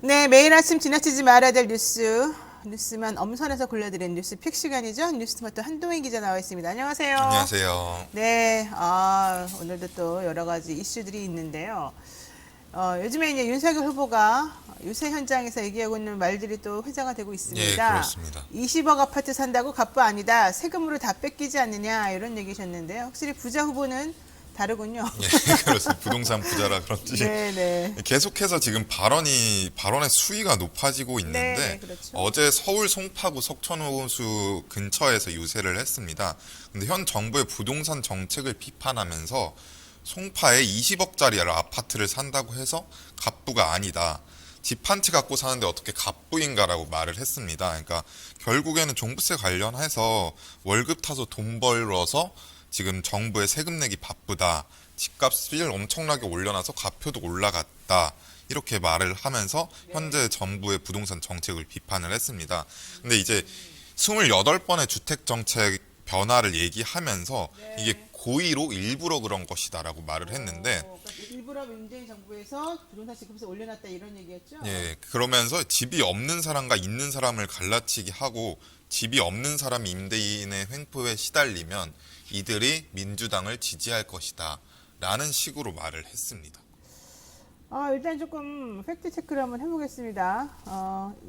네, 매일 아침 지나치지 말아야 될 뉴스만 엄선해서 골라드리는 뉴스 픽 시간이죠. 뉴스토마토 한동희 기자 나와 있습니다. 안녕하세요. 안녕하세요. 네, 오늘도 또 여러 가지 이슈들이 있는데요. 요즘에 이제 윤석열 후보가 유세 현장에서 얘기하고 있는 말들이 또 회자가 되고 있습니다. 예, 그렇습니다. 20억 아파트 산다고 갑부 아니다. 세금으로 다 뺏기지 않느냐 이런 얘기셨는데요. 확실히 부자 후보는 다르군요. 예, 그렇습니다. 부동산 부자라 그런지 네네. 계속해서 지금 발언의 수위가 높아지고 있는데 네, 그렇죠. 어제 서울 송파구 석촌호수 근처에서 유세를 했습니다. 근데 현 정부의 부동산 정책을 비판하면서 송파에 20억짜리 아파트를 산다고 해서 갑부가 아니다. 집 한 채 갖고 사는데 어떻게 갑부인가라고 말을 했습니다. 그러니까 결국에는 종부세 관련해서 월급 타서 돈 벌어서 지금 정부의 세금 내기 바쁘다. 집값을 엄청나게 올려놔서 가표도 올라갔다. 이렇게 말을 하면서 현재 정부의 부동산 정책을 비판을 했습니다. 근데 이제 28번의 주택 정책 변화를 얘기하면서 이게 고의로 일부러 그런 것이다라고 말을 했는데 그러니까 일부러 문재인 정부에서 부동산 집값을 올려놨다 이런 얘기였죠? 예, 그러면서 집이 없는 사람과 있는 사람을 갈라치기 하고 집이 없는 사람이 임대인의 횡포에 시달리면 이들이 민주당을 지지할 것이다 라는 식으로 말을 했습니다. 일단 조금 팩트 체크를 한번 해보겠습니다.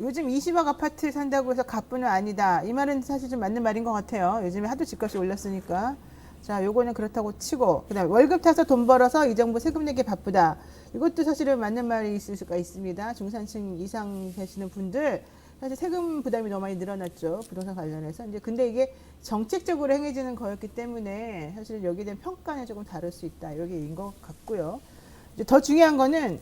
요즘 20억 아파트 산다고 해서 갑부는 아니다. 이 말은 사실 좀 맞는 말인 것 같아요. 요즘에 하도 집값이 올랐으니까. 자, 요거는 그렇다고 치고, 그다음에 월급 타서 돈 벌어서 이 정부 세금 내기 바쁘다. 이것도 사실은 맞는 말이 있을 수가 있습니다. 중산층 이상 되시는 분들 사실 세금 부담이 너무 많이 늘어났죠. 부동산 관련해서. 이제 근데 이게 정책적으로 행해지는 거였기 때문에 사실 여기에 대한 평가는 조금 다를 수 있다. 이게 것 같고요. 이제 더 중요한 거는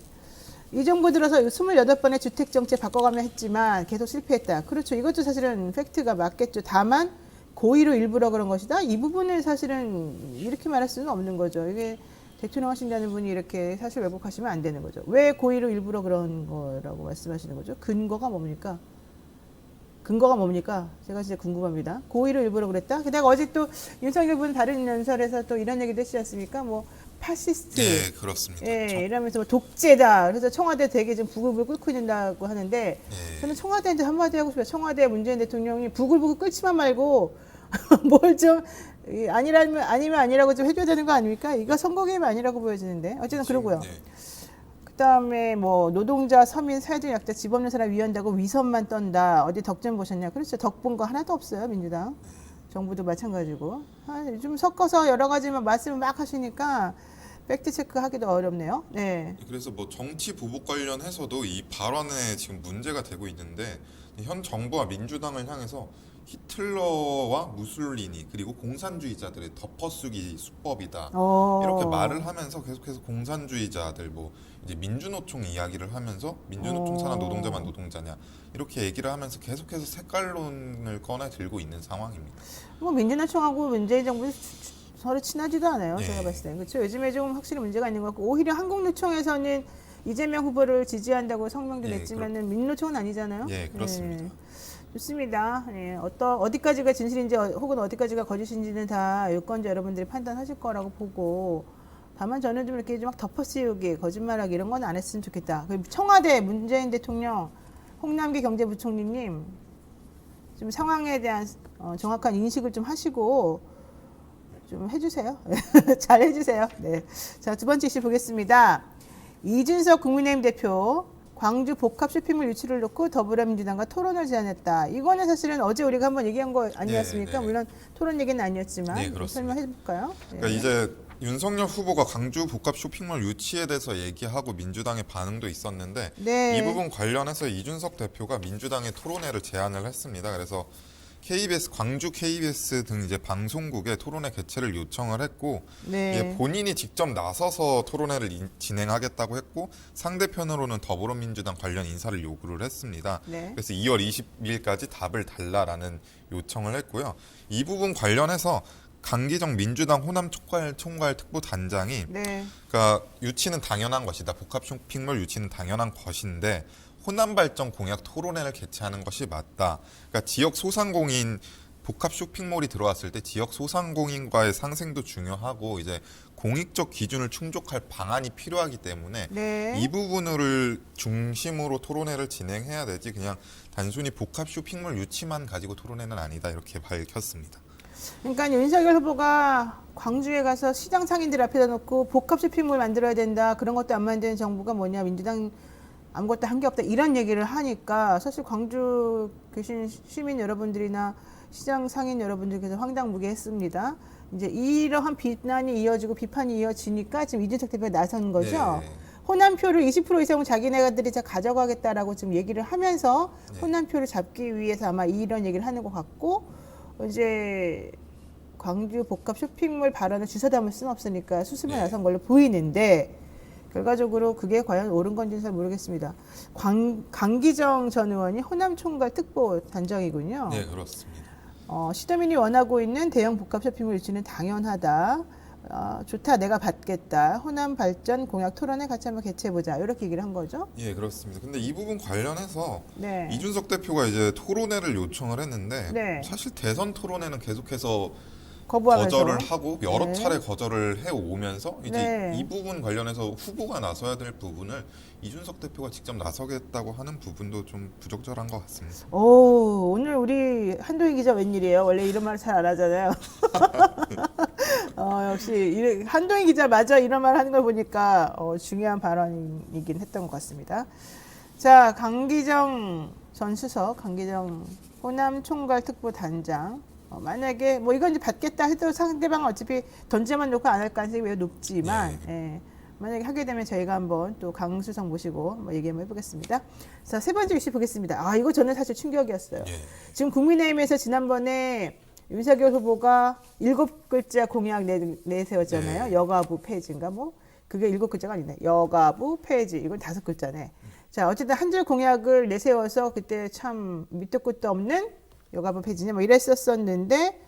이 정부 들어서 28번의 주택 정책 바꿔가며 했지만 계속 실패했다. 그렇죠. 이것도 사실은 팩트가 맞겠죠. 다만 고의로 일부러 그런 것이다. 이 부분을 사실은 이렇게 말할 수는 없는 거죠. 이게 대통령 하신다는 분이 이렇게 사실 왜곡하시면 안 되는 거죠. 왜 고의로 일부러 그런 거라고 말씀하시는 거죠? 근거가 뭡니까? 제가 진짜 궁금합니다. 고의로 일부러 그랬다? 게다가 어제 또 윤석열 분 다른 연설에서 또 이런 얘기도 했지 않습니까? 뭐 파시스트. 예, 그렇습니다. 예, 이러면서 뭐 독재다. 그래서 청와대 되게 좀 부글부글 끓고 있는다고 하는데 저는 청와대한테 한마디 하고 싶어요. 청와대 문재인 대통령이 부글부글 끓지만 말고 뭘 좀 아니면 아니라고 좀 해줘야 되는 거 아닙니까? 이거 선거 게임 아니라고 보여지는데 어쨌든 그러고요. 예. 그다음에 뭐 노동자, 서민, 사회적 약자, 집 없는 사람 위한다고 위선만 떤다. 어디 덕 좀 보셨냐? 그렇죠. 덕 본 거 하나도 없어요. 민주당. 정부도 마찬가지고. 좀 섞어서 여러 가지만 말씀을 막 하시니까 팩트 체크하기도 어렵네요. 네. 그래서 뭐 정치 보복 관련해서도 이 발언에 지금 문제가 되고 있는데 현 정부와 민주당을 향해서 히틀러와 무솔리니 그리고 공산주의자들의 덮어쓰기 수법이다 이렇게 말을 하면서 계속해서 공산주의자들 뭐 이제 민주노총 이야기를 하면서 민주노총 산하 노동자만 노동자냐 이렇게 얘기를 하면서 계속해서 색깔론을 꺼내 들고 있는 상황입니다. 뭐 민주노총하고 문재인 정부 서로 친하지도 않아요. 네. 제가 봤을 때. 그렇죠. 요즘에 좀 확실히 문제가 있는 것 같고 오히려 한국노총에서는 이재명 후보를 지지한다고 성명도 네, 냈지만은 민노총은 아니잖아요. 예, 그렇습니다. 네. 좋습니다. 네, 어디까지가 진실인지 혹은 어디까지가 거짓인지는 다 유권자 여러분들이 판단하실 거라고 보고 다만 저는 좀 이렇게 막 덮어씌우기, 거짓말하기 이런 건 안 했으면 좋겠다. 청와대 문재인 대통령, 홍남기 경제부총리님 좀 상황에 대한 정확한 인식을 좀 하시고 좀 해주세요. 잘 해주세요. 네. 자, 두 번째 이슈 보겠습니다. 이준석 국민의힘 대표 광주 복합 쇼핑몰 유치를 놓고 더불어민주당과 토론을 제안했다. 이거는 사실은 어제 우리가 한번 얘기한 거 아니었습니까? 네. 물론 토론 얘기는 아니었지만 네, 그렇습니다. 설명해 볼까요? 그러니까 이제 윤석열 후보가 광주 복합 쇼핑몰 유치에 대해서 얘기하고 민주당의 반응도 있었는데 네. 이 부분 관련해서 이준석 대표가 민주당의 토론회를 제안을 했습니다. 그래서 KBS 광주 KBS 등 이제 방송국에 토론회 개최를 요청을 했고 네. 본인이 직접 나서서 토론회를 진행하겠다고 했고 상대편으로는 더불어민주당 관련 인사를 요구를 했습니다. 네. 그래서 2월 20일까지 답을 달라라는 요청을 했고요. 이 부분 관련해서 강기정 민주당 호남 총괄 특보단장이 네. 그러니까 유치는 당연한 것이다. 복합 쇼핑몰 유치는 당연한 것인데 호남 발전 공약 토론회를 개최하는 것이 맞다. 그러니까 지역 소상공인 복합 쇼핑몰이 들어왔을 때 지역 소상공인과의 상생도 중요하고 이제 공익적 기준을 충족할 방안이 필요하기 때문에 네. 이 부분을 중심으로 토론회를 진행해야 되지 그냥 단순히 복합 쇼핑몰 유치만 가지고 토론회는 아니다 이렇게 밝혔습니다. 그러니까 윤석열 후보가 광주에 가서 시장 상인들 앞에다 놓고 복합 쇼핑몰 만들어야 된다. 그런 것도 안 만드는 정부가 뭐냐. 민주당 아무것도 한 게 없다. 이런 얘기를 하니까 사실 광주 계신 시민 여러분들이나 시장 상인 여러분들께서 황당무계했습니다. 이제 이러한 비난이 이어지고 비판이 이어지니까 지금 이준석 대표가 나선 거죠. 네. 호남표를 20% 이상은 자기네들이 다 가져가겠다라고 지금 얘기를 하면서 네. 호남표를 잡기 위해서 아마 이런 얘기를 하는 것 같고 이제 광주 복합 쇼핑몰 발언을 주워 담을 수는 없으니까 수습에 네. 나선 걸로 보이는데 결과적으로 그게 과연 옳은 건지는 잘 모르겠습니다. 강기정 전 의원이 호남 총괄 특보 단장이군요. 네, 그렇습니다. 시도민이 원하고 있는 대형 복합 쇼핑몰 유치는 당연하다. 좋다, 내가 받겠다. 호남 발전 공약 토론회 같이 한번 개최해보자. 이렇게 얘기를 한 거죠. 예, 그렇습니다. 근데 이 부분 관련해서 네. 이준석 대표가 이제 토론회를 요청을 했는데 네. 사실 대선 토론회는 계속해서 거부하면서. 거절을 하고 여러 네. 차례 거절을 해 오면서 이제 네. 이 부분 관련해서 후보가 나서야 될 부분을 이준석 대표가 직접 나서겠다고 하는 부분도 좀 부적절한 것 같습니다. 오, 오늘 우리 한동희 기자 웬일이에요? 원래 이런 말 잘 안 하잖아요. 역시 한동희 기자 맞아 이런 말 하는 걸 보니까 중요한 발언이긴 했던 것 같습니다. 자, 강기정 전 수석, 강기정 호남 총괄 특보 단장. 만약에 뭐 이건 이제 받겠다 해도 상대방은 어차피 던져만 놓고 안 할 가능성이 매우 높지만 예, 만약에 하게 되면 저희가 한번 또 강수석 모시고 한번 얘기 한번 해보겠습니다. 자, 세 번째 이슈 보겠습니다. 이거 저는 사실 충격이었어요. 예. 지금 국민의힘에서 지난번에 윤석열 후보가 7글자 공약 내세웠잖아요. 네. 여가부 폐지인가 뭐 그게 7글자가 아니네. 여가부 폐지 이건 5글자네. 자, 어쨌든 한 줄 공약을 내세워서 그때 참 밑도 끝도 없는 여가부 폐지냐 뭐 이랬었었는데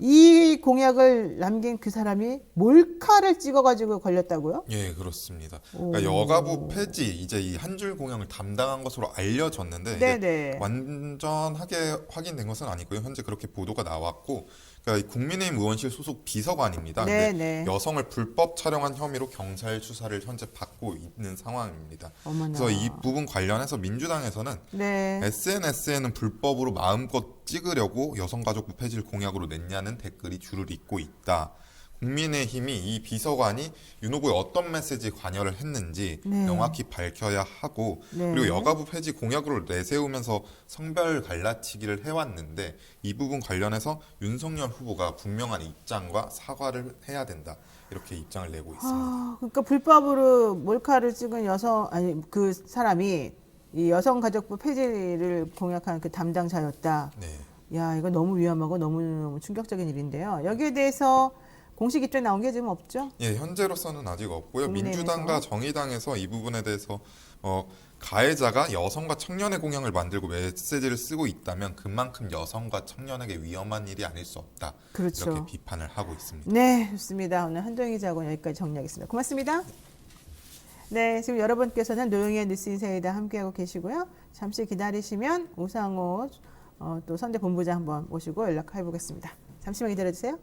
이 공약을 남긴 그 사람이 몰카를 찍어가지고 걸렸다고요? 예, 그렇습니다. 그러니까 여가부 폐지 이제 이 한 줄 공약을 담당한 것으로 알려졌는데 이게 네네. 완전하게 확인된 것은 아니고요. 현재 그렇게 보도가 나왔고, 그러니까 이 국민의힘 의원실 소속 비서관입니다. 근데 네네. 여성을 불법 촬영한 혐의로 경찰 수사를 현재 받고 있는 상황입니다. 어머나. 그래서 이 부분 관련해서 민주당에서는 네. SNS에는 불법으로 마음껏 찍으려고 여성가족부 폐지를 공약으로 냈냐는 댓글이 줄을 잇고 있다. 국민의힘이 이 비서관이 윤 후보에 어떤 메시지 관여를 했는지 네. 명확히 밝혀야 하고 네. 그리고 여가부 폐지 공약으로 내세우면서 성별 갈라치기를 해왔는데 이 부분 관련해서 윤석열 후보가 분명한 입장과 사과를 해야 된다. 이렇게 입장을 내고 있습니다. 그러니까 불법으로 몰카를 찍은 그 사람이 이 여성가족부 폐지를 공약한 그 담당자였다. 네. 야, 이거 너무 위험하고 너무 충격적인 일인데요. 여기에 대해서 공식 입장 나온 게 지금 없죠? 예, 현재로서는 아직 없고요. 국민의힘에서. 민주당과 정의당에서 이 부분에 대해서 가해자가 여성과 청년의 공약을 만들고 메시지를 쓰고 있다면 그만큼 여성과 청년에게 위험한 일이 아닐 수 없다. 그렇죠. 이렇게 비판을 하고 있습니다. 네, 좋습니다. 오늘 한동희 기자하고는 여기까지 정리하겠습니다. 고맙습니다. 네, 지금 여러분께서는 노영희의 뉴스인사이다 함께하고 계시고요. 잠시 기다리시면 우상호 또 선대본부장 한번 모시고 연락해 보겠습니다. 잠시만 기다려주세요.